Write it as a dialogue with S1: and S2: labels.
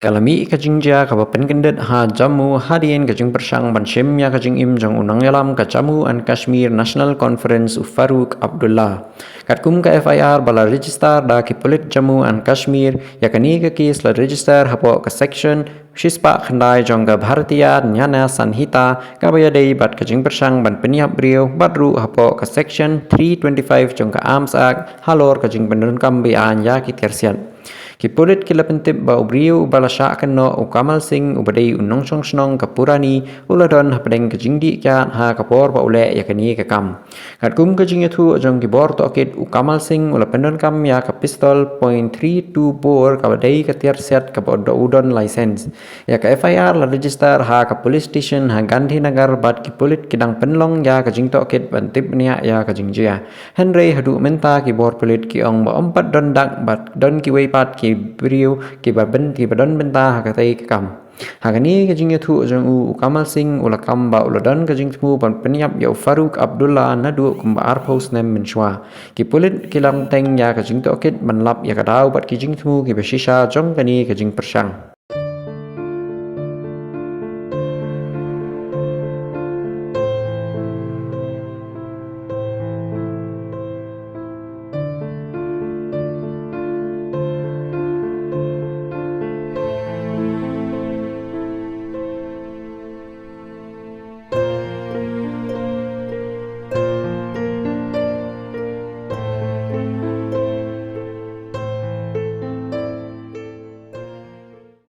S1: Kalami kajingja kabapen kendet ha Jammu hadian kajing persang banshem ya kajing im jang unang yalam ka Jammu and Kashmir National Conference Farooq Abdullah. Katkum ka FIR bala register da ki polit Jammu and Kashmir ya kani ka case la register hapo ka section Shispa khandai jong ka Bharatiya Nyana Sanhita kabayadei bat kajing persang ban peniap brio badru hapo ka section 325 jong ka Arms Act halor kajing beneran kambi an ya ki tersian. Kipulit kila pentip ba ubriu bala syak no Kamal Singh ubadai unong song snong kapurani uladon hapadeng kajingdi kyan ha kapor ba ule yakani kakam. Katkum kajing itu jong kibor to akit Kamal Singh ula pendon kam ya ka pistol .324 kabadai katiar set ka bodo udon license. Ya ka FIR la register ha ka police station ha Gandhi Nagar bat kipulit kidang penlong ya kajing to akit bantip niya ya kajing jia. Henry hadu menta kibor pulit ki ong ba ompat don dak bat don ki weipat ki brio ki badon benta hakatai kam hagani kajing itu jong Kamal Singh ula kamba ula don kajing tmu ban peniap ya Farooq Abdullah nadu kumba arpos nem menshwa ki pulit kilang teng ya kajing to okit manlap ya kadau bat kajing tmu ki beshisha jong kani kajing persang.